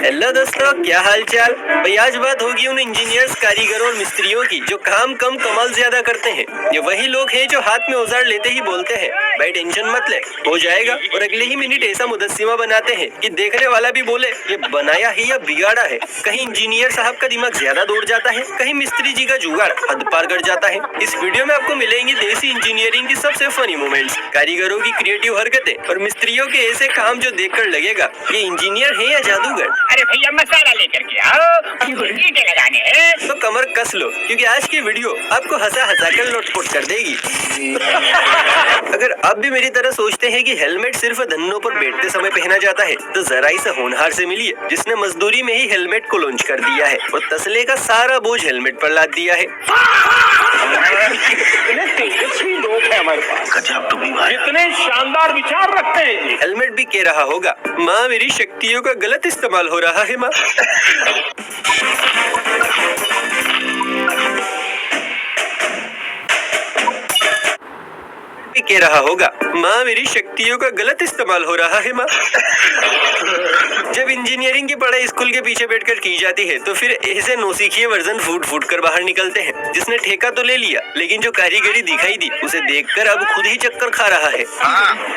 Hello दोस्तों, क्या हाल चाल। भाई आज बात होगी उन इंजीनियर्स, कारीगरों और मिस्त्रियों की जो काम कम कमाल ज्यादा करते हैं। ये वही लोग हैं जो हाथ में औजार लेते ही बोलते हैं भाई टेंशन मत ले, हो जाएगा, और अगले ही मिनट ऐसा मुदस्सिमा बनाते हैं कि देखने वाला भी बोले ये बनाया है या बिगाड़ा है। कहीं इंजीनियर साहब का दिमाग ज्यादा दौड़ जाता है, कहीं मिस्त्री जी का जुगाड़ हद पार कर जाता है। इस वीडियो में आपको मिलेंगी देसी इंजीनियरिंग की सबसे फनी मोमेंट्स, कारीगरों की क्रिएटिव हरकतें और मिस्त्रियों के ऐसे काम जो देखकर लगेगा ये इंजीनियर है या जादूगर। अरे भैया मसाला लेकर के आओ, ईंटें लगाने हैं। तो कमर कस लो क्योंकि आज की वीडियो आपको हंसा हंसा कर लोटपोट कर देगी। अगर आप भी मेरी तरह सोचते हैं कि हेलमेट सिर्फ धन्नों पर बैठते समय पहना जाता है तो जरा इस होनहार से मिलिए जिसने मजदूरी में ही हेलमेट को लॉन्च कर दिया है और तसले का सारा बोझ हेलमेट पर लाद दिया है। इतने तेजस्वी लोग हैं हमारे पास, इतने शानदार विचार रखते हैं जी। हेलमेट भी कह रहा होगा माँ मेरी शक्तियों का गलत इस्तेमाल हो रहा है माँ। कह रहा होगा माँ मेरी शक्तियों का गलत इस्तेमाल हो रहा है माँ। जब इंजीनियरिंग की पढ़ाई स्कूल के पीछे बैठकर की जाती है तो फिर ऐसे नौसिखिए वर्जन फूट फूट कर बाहर निकलते हैं जिसने ठेका तो ले लिया लेकिन जो कारीगरी दिखाई दी उसे देखकर अब खुद ही चक्कर खा रहा है।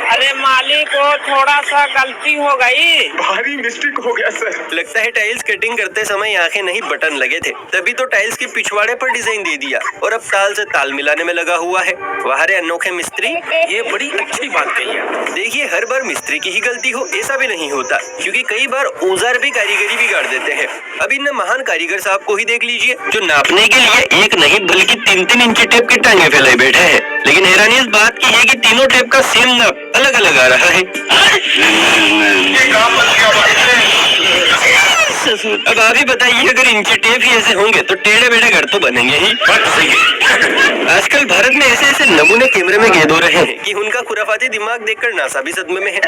अरे मालिक को थोड़ा सा गलती हो गई, भारी मिस्टेक हो गया सर। लगता है टाइल्स कटिंग करते समय आंखें नहीं बटन लगे थे, तभी तो टाइल्स के पिछवाड़े पर डिजाइन दे दिया और अब ताल से ताल मिलाने में लगा हुआ है। वाह रे अनोखे मिस्त्री, ये बड़ी अच्छी बात कही है। देखिए हर बार मिस्त्री की ही गलती हो ऐसा भी नहीं होता क्योंकि कई बार औजार भी कारीगरी बिगाड़ देते हैं। अब इन महान कारीगर साहब को ही देख लीजिए जो नापने के लिए एक नहीं बल्कि 3-3 इंची टेप की टांगे फैलाए बैठे हैं, लेकिन हैरानी इस बात की है कि तीनों टेप का सेम नाप अलग अलग आ रहा है। अब आप ही बताइए अगर इंची टेप ही ऐसे होंगे तो टेढ़े बेढ़े घर तो बनेंगे ही। आजकल भारत में ऐसे ऐसे नमूने कैमरे में कैद हो रहे हैं कि उनका खुराफाती दिमाग देखकर नासा भी सदमे में है।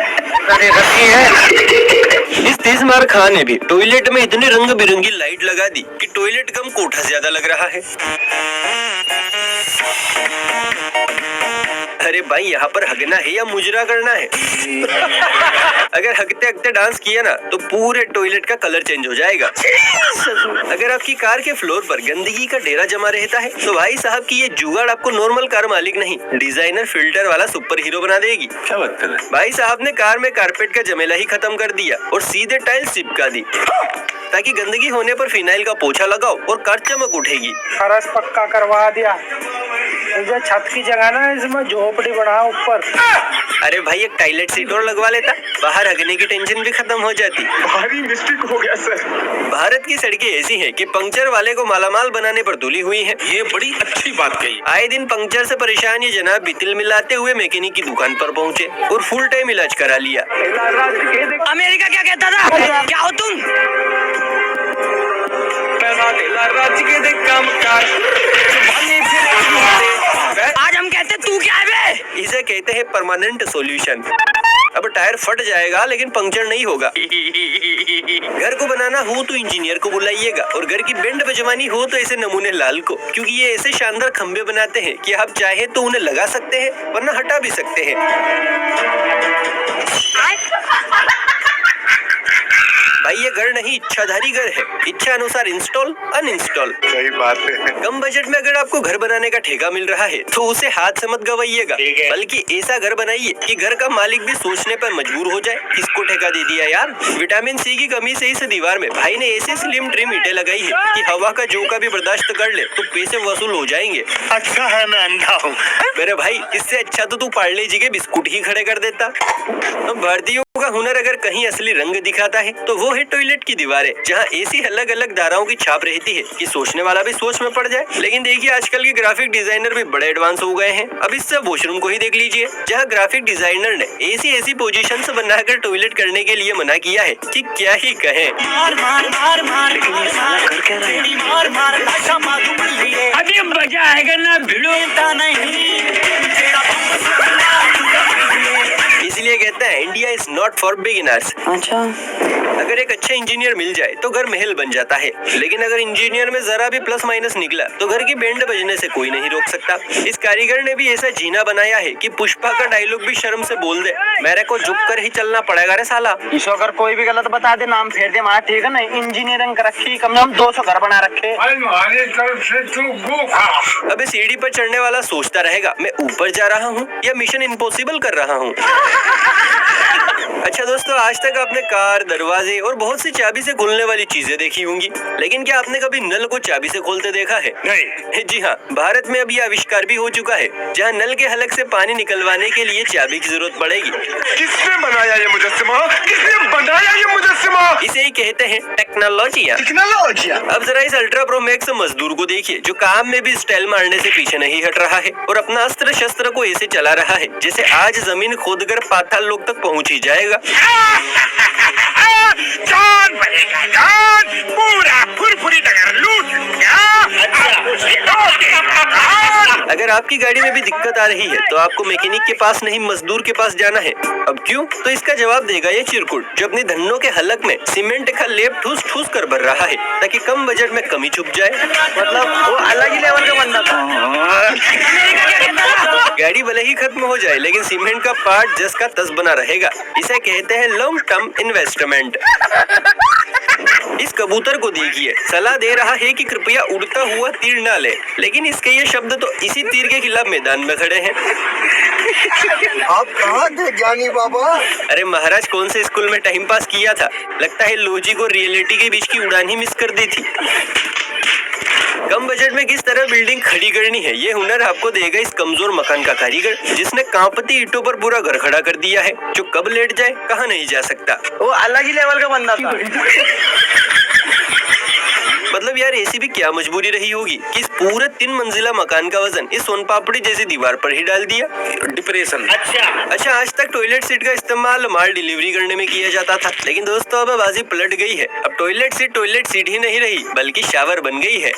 इस तेज मार खान ने भी टॉयलेट में इतनी रंग बिरंगी लाइट लगा दी कि टॉयलेट कम कोठा ज्यादा लग रहा है। अरे भाई यहाँ पर हगना है या मुजरा करना है? अगर हगते हगते डांस किया ना तो पूरे टॉयलेट का कलर चेंज हो जाएगा। अगर आपकी कार के फ्लोर पर गंदगी का डेरा जमा रहता है तो भाई साहब की ये जुगाड़ आपको नॉर्मल कार मालिक नहीं डिजाइनर फिल्टर वाला सुपर हीरो बना देगी। क्या बात कर रहे हैं? भाई साहब ने कार में कारपेट का जमेला ही खत्म कर दिया और सीधे टाइल्स चिपका दी ताकि गंदगी होने पर फिनाइल का पोछा लगाओ और कार चमक उठेगी। फर्श पक्का करवा दिया, जो छत की जगह ना इसमें झोपड़ी बढ़ा ऊपर। अरे भाई एक टॉयलेट सीट और लगवा लेता, बाहर हगने की टेंशन भी खत्म हो जाती। भारी मिस्टेक हो गया सर। भारत की सड़कें ऐसी हैं कि पंक्चर वाले को मालामाल बनाने पर तुली हुई हैं। ये बड़ी अच्छी बात कही। आए दिन पंक्चर से परेशान ये जनाब भी तिल मिलाते हुए मैकेनिक की दुकान पर पहुंचे और फुल टाइम इलाज करा लिया। अमेरिका क्या कहता था, क्या हो तुम? राज्य के देख काम कार आज हम कहते तू क्या है बे? इसे कहते हैं परमानेंट सॉल्यूशन। अब टायर फट जाएगा लेकिन पंक्चर नहीं होगा। घर को बनाना हो तो इंजीनियर को बुलाइएगा और घर की बैंड बजवानी हो तो ऐसे नमूने लाल को, क्योंकि ये ऐसे शानदार खंबे बनाते हैं कि आप चाहे तो उन्हें लगा सकते हैं वरना हटा भी सकते हैं। भाई ये घर नहीं इच्छाधारी घर है, इच्छा अनुसार इंस्टॉल अनइंस्टॉल। सही बात है। कम बजट में अगर आपको घर बनाने का ठेका मिल रहा है तो उसे हाथ से मत गवाइएगा, बल्कि ऐसा घर बनाइए कि घर का मालिक भी सोचने पर मजबूर हो जाए किसको ठेका दे दिया यार। विटामिन सी की कमी से इस दीवार में भाई ने ऐसे स्लिम ट्रिम ईंटें लगाई है कि हवा का झोंका भी बर्दाश्त कर ले तो पैसे वसूल हो जाएंगे। अच्छा है मैं अंधा हूँ। मेरे भाई इससे अच्छा तो तू पार्ले जी के बिस्कुट ही खड़े कर देता। तो भारतीयों का हुनर अगर कहीं असली रंग दिखाता है तो वो है टॉयलेट की दीवारें, जहाँ ऐसी अलग अलग धाराओं की छाप रहती है कि सोचने वाला भी सोच में पड़ जाए। लेकिन देखिए आजकल के ग्राफिक डिजाइनर भी बड़े एडवांस हो गए हैं। अब इस वॉशरूम को ही देख लीजिए जहाँ ग्राफिक डिजाइनर ने ऐसी पोजीशन बनाकर टॉयलेट करने के लिए मना किया है कि क्या ही कहें। अभी मजा आएगा ना भिड़ो नहीं। इसलिए कहते सकते हैं India is not for beginners. अच्छा, अगर एक अच्छा इंजीनियर मिल जाए तो घर महल बन जाता है, लेकिन अगर इंजीनियर में जरा भी प्लस माइनस निकला तो घर की बैंड बजने से कोई नहीं रोक सकता। इस कारीगर ने भी ऐसा जीना बनाया है कि पुष्पा का डायलॉग भी शर्म से बोल दे, मेरे को झुक कर ही चलना पड़ेगा रे साला। इसको अगर कोई भी गलत बता दे नाम फेर दे मार, ठीक है ना। इंजीनियरिंग कर रखी, कम से कम 200 घर बना रखे। हमारी तरफ से तू गो खा। अबे सीढ़ी पर चढ़ने वाला सोचता रहेगा मैं ऊपर जा रहा हूँ या मिशन इम्पॉसिबल कर रहा हूँ। अच्छा दोस्तों, आज तक आपने कार, दरवाजे और बहुत सी चाबी से खुलने वाली चीजें देखी होंगी, लेकिन क्या आपने कभी नल को चाबी से खोलते देखा है? नहीं। जी हाँ, भारत में अब यह आविष्कार भी हो चुका है जहाँ नल के हलक से पानी निकलवाने के लिए चाबी की जरूरत पड़ेगी। किसने बनाया ये मुजस्समा? किसने बनाया ये मुजस्समा? इसे ही कहते हैं टेक्नोलॉजिया। टेक्नोलॉजी। अब जरा इस अल्ट्रा प्रो मैक्स मजदूर को देखिए जो काम में भी स्टाइल मारने से पीछे नहीं हट रहा है और अपना अस्त्र शस्त्र को ऐसे चला रहा है जैसे आज जमीन खोदकर पाताल लोक तक पहुंच ही जाएगा। जान बनेगा जान, पूरा फुरफुरी नगर लूट क्या? अगर आपकी गाड़ी में भी दिक्कत आ रही है तो आपको मैकेनिक के पास नहीं मजदूर के पास जाना है। अब क्यों? तो इसका जवाब देगा ये चिरकुट जो अपनी धन्नों के हलक में सीमेंट का लेप ठूस ठूस कर भर रहा है ताकि कम बजट में कमी छुप जाए। मतलब वो अलग ही लेवल का बंदा था। गाड़ी भले ही खत्म हो जाए लेकिन सीमेंट का पार्ट जस का तस बना रहेगा। इसे कहते हैं लॉन्ग टर्म इन्वेस्टमेंट। इस कबूतर को देखिए, सलाह दे रहा है कि कृपया उड़ता हुआ तीर ना ले, लेकिन इसके ये शब्द तो इसी तीर के खिलाफ मैदान में खड़े हैं। आप कहाँ थे ज्ञानी बाबा? अरे महाराज, कौन से स्कूल में टाइम पास किया था? लगता है लॉजिक और रियलिटी के बीच की उड़ान ही मिस कर दी थी। कम बजट में किस तरह बिल्डिंग खड़ी करनी है ये हुनर आपको देगा इस कमजोर मकान का कारीगर जिसने कांपती ईंटों पर पूरा घर खड़ा कर दिया है जो कब लेट जाए कहाँ नहीं जा सकता। वो अलग ही लेवल का बंदा था। मतलब यार ऐसी भी क्या मजबूरी रही होगी कि इस पूरे 3 मंजिला मकान का वजन इस सोन पापड़ी जैसी दीवार पर ही डाल दिया। डिप्रेशन। अच्छा, आज तक टॉयलेट सीट का इस्तेमाल माल डिलीवरी करने में किया जाता था, लेकिन दोस्तों अब बाजी पलट गई है। अब टॉयलेट सीट ही नहीं रही बल्कि शावर बन गई है।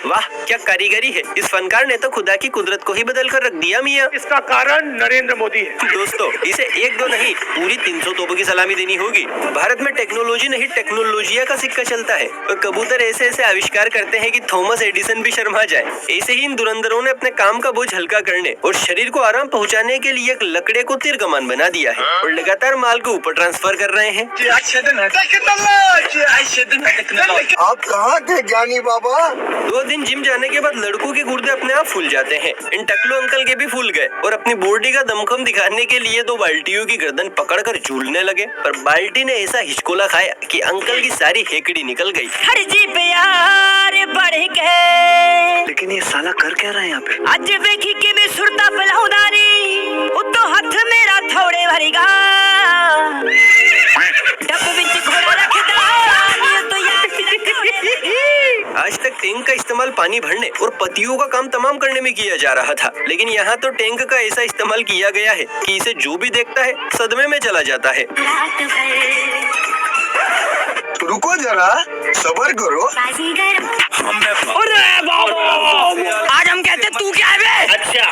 वाह क्या कारीगरी है, इस फनकार ने तो खुदा की कुदरत को ही बदल कर रख दिया मियां। इसका कारण नरेंद्र मोदी है। दोस्तों, इसे 1-2 नहीं पूरी 300 तोपों की सलामी देनी होगी। भारत में टेक्नोलॉजी नहीं टेक्नोलॉजिया का सिक्का चलता है और कबूतर ऐसे ऐसे आविष्कार करते हैं कि थॉमस एडिसन भी शर्मा जाए। ऐसे ही इन धुरंधरों ने अपने काम का बोझ हल्का करने और शरीर को आराम पहुंचाने के लिए एक लकड़े को तीर कमान बना दिया है और लगातार माल को ऊपर ट्रांसफर कर रहे हैं। आप कहाँ थे ज्ञानी बाबा? 2 दिन जिम जाने के बाद लड़कों के गुर्दे अपने आप फूल जाते हैं। इन टकलू अंकल के भी फूल गए और अपनी बॉडी का दमखम दिखाने के लिए 2 बाल्टियों की गर्दन पकड़कर झूलने लगे, पर बाल्टी ने ऐसा हिचकोला खाया कि अंकल की सारी हेकड़ी निकल गई। हर जी प्यार बढ़ गए, लेकिन ये साला कर क्या रहा है यहाँ पे? अज वेखी कि मैं सुरता पलाउदारी उतो हाथ मेरा थोड़े भरीगा डब विच घोड़ा रखदा तो याद आज तक टैंक का इस्तेमाल पानी भरने और पतियों का काम तमाम करने में किया जा रहा था, लेकिन यहाँ तो टैंक का ऐसा इस्तेमाल किया गया है कि इसे जो भी देखता है सदमे में चला जाता है। रुको जरा, सब्र करो। आज हम कहते तू क्या है बे? अच्छा।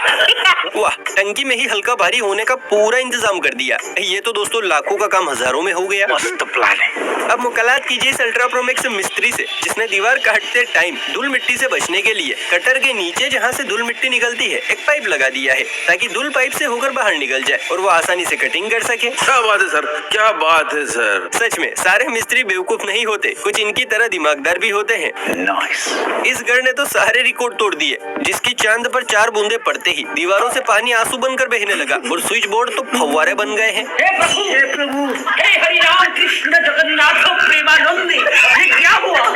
वाह, टंकी में ही हल्का भारी होने का पूरा इंतजाम कर दिया। ये तो दोस्तों लाखों का काम हजारों में हो गया। मस्त प्लान है। अब मुकालात कीजिए इस अल्ट्रा प्रो मैक्स मिस्त्री से जिसने दीवार काटते टाइम धूल मिट्टी से बचने के लिए कटर के नीचे जहाँ से धूल मिट्टी निकलती है एक पाइप लगा दिया है ताकि धूल पाइप से होकर बाहर निकल जाए और वो आसानी से कटिंग कर सके। क्या बात है सर, क्या बात है सर। सच में सारे मिस्त्री बेवकूफ नहीं होते, कुछ इनकी तरह दिमागदार भी होते हैं। नाइस। इस घर ने तो सारे रिकॉर्ड तोड़ दिए, जिसकी चांद पर 4 बूंदे पड़ते ही दीवारों से पानी आंसू बनकर बहने लगा और स्विच बोर्ड तो फव्वारे बन गए हैं। हे प्रभु, हे हरि राम कृष्ण जगन्नाथ प्रेमानंद, ये क्या हुआ?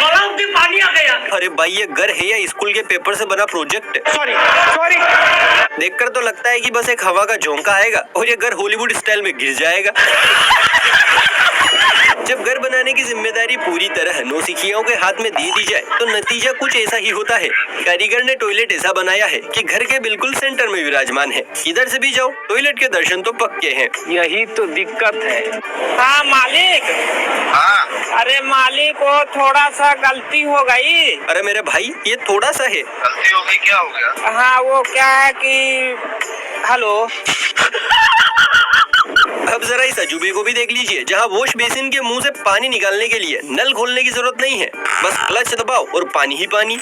गलाव में पानी आ गया। अरे भाई, ये घर है या स्कूल के पेपर से बना प्रोजेक्ट? सॉरी। देखकर तो लगता है कि बस एक हवा का झोंका आएगा और ये घर हॉलीवुड स्टाइल में गिर जाएगा। जब घर बनाने की जिम्मेदारी पूरी तरह नौसिखियों के हाथ में दे दी जाए तो नतीजा कुछ ऐसा ही होता है। कारीगर ने टॉयलेट ऐसा बनाया है कि घर के बिल्कुल सेंटर में विराजमान है। इधर से भी जाओ टॉयलेट के दर्शन तो पक्के हैं। यही तो दिक्कत है। हाँ मालिक। हाँ। अरे मालिक, पानी को थोड़ा सा गलती हो गई। अरे मेरे भाई ये थोड़ा सा है। गलती हो गई, क्या हो गया? हाँ वो क्या है कि हेलो, अब जरा इस अजूबे को भी देख लीजिए, जहाँ वॉश बेसिन के मुंह से पानी निकालने के लिए नल खोलने की जरूरत नहीं है, बस क्लच दबाओ और पानी ही पानी।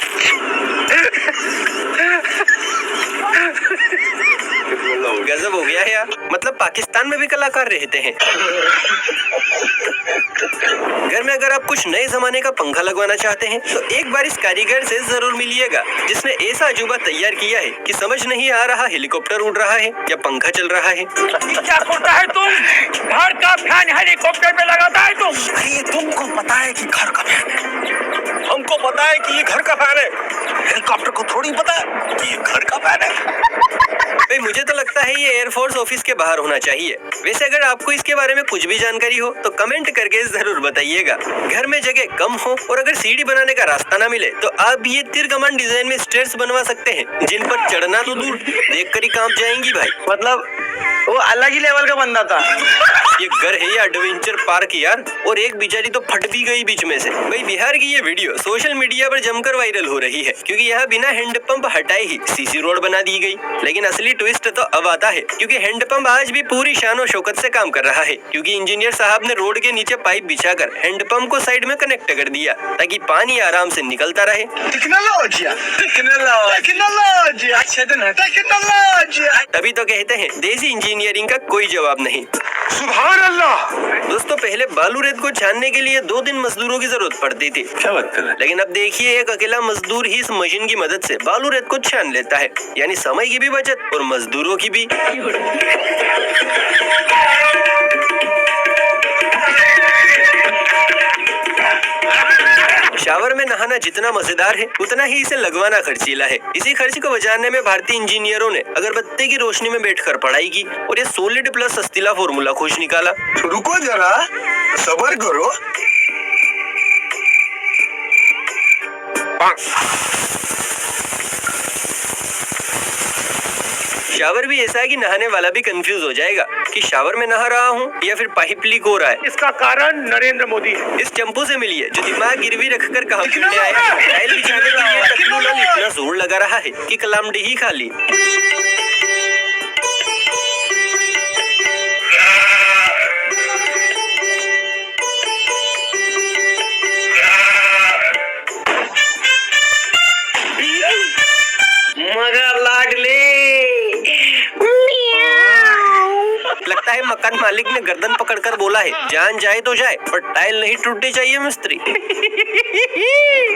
गजब हो गया है यार, मतलब पाकिस्तान में भी कलाकार रहते हैं। घर में अगर आप कुछ नए जमाने का पंखा लगवाना चाहते हैं तो एक बार इस कारीगर से जरूर मिलिएगा, जिसने ऐसा अजूबा तैयार किया है कि समझ नहीं आ रहा हेलीकॉप्टर उड़ रहा है या पंखा चल रहा है। क्या करता है तुम? घर का फैन हेलीकॉप्टर पे लगाता है तुम? अरे तुमको पता है कि घर का फैन है, हमको पता है कि ये घर का फैन है, हेलीकॉप्टर को थोड़ी पता है कि ये घर का फैन है। भाई मुझे तो लगता है ये एयरफोर्स ऑफिस के बाहर होना चाहिए। वैसे अगर आपको इसके बारे में कुछ भी जानकारी हो तो कमेंट करके जरूर बताइएगा। घर में जगह कम हो और अगर सीढ़ी बनाने का रास्ता ना मिले तो आप ये तीर कमान डिजाइन में स्टेयर्स बनवा सकते हैं, जिन पर चढ़ना तो दूर देखकर ही कांप जाएंगी भाई। मतलब वो अलग ही लेवल का बंदा था। ये घर है या एडवेंचर पार्क यार, और एक बेचारी तो फट भी गई बीच में से। भाई बिहार की ये वीडियो सोशल मीडिया पर जमकर वायरल हो रही है, क्योंकि यहाँ बिना हैंडपंप हटाए ही सीसी रोड बना दी गई। लेकिन असली ट्विस्ट तो अब आता है, क्योंकि हैंडपंप आज भी पूरी शान और शौकत से काम कर रहा है, क्योंकि इंजीनियर साहब ने रोड के नीचे पाइप बिछाकर हैंडपंप को साइड में कनेक्ट कर दिया ताकि पानी आराम से निकलता रहे। तभी तो कहते हैं देसी इंजीनियरिंग का कोई जवाब नहीं। सुभान अल्लाह। दोस्तों पहले बालू रेत को छानने के लिए 2 दिन मजदूरों की जरूरत पड़ती थी। क्या बात कर रहे हैं? लेकिन अब देखिए एक अकेला मजदूर ही इस मशीन की मदद से बालू रेत को छान लेता है, यानी समय की भी बचत और मजदूरों की भी। शावर में नहाना जितना मजेदार है उतना ही इसे लगवाना खर्चीला है। इसी खर्च को बचाने में भारतीय इंजीनियरों ने अगरबत्ती की रोशनी में बैठकर पढ़ाई की और ये सॉलिड प्लस अस्तिला फॉर्मूला खोज निकाला। रुको जरा, सब्र करो। शावर भी ऐसा है कि नहाने वाला भी कंफ्यूज हो जाएगा कि शावर में नहा रहा हूँ या फिर पाइप लीक हो रहा है। इसका कारण नरेंद्र मोदी है। इस चंपू से मिलिए जो दिमाग गिरवी रखकर कहां फील्ड आया है। टाइल बिछाने के लिए टकलू लाल इतना जोर लगा रहा है कि कलामडी ही खा ली। मगर लाडले लगता है मकान मालिक ने गर्दन पकड़कर बोला है जान जाए तो जाए पर टाइल नहीं टूटनी चाहिए मिस्त्री।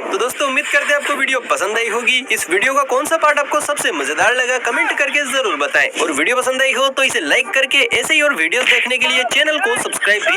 तो दोस्तों उम्मीद करते हैं आपको वीडियो पसंद आई होगी। इस वीडियो का कौन सा पार्ट आपको सबसे मजेदार लगा कमेंट करके जरूर बताएं, और वीडियो पसंद आई हो तो इसे लाइक करके ऐसे ही और वीडियोस देखने के लिए चैनल को सब्सक्राइब भी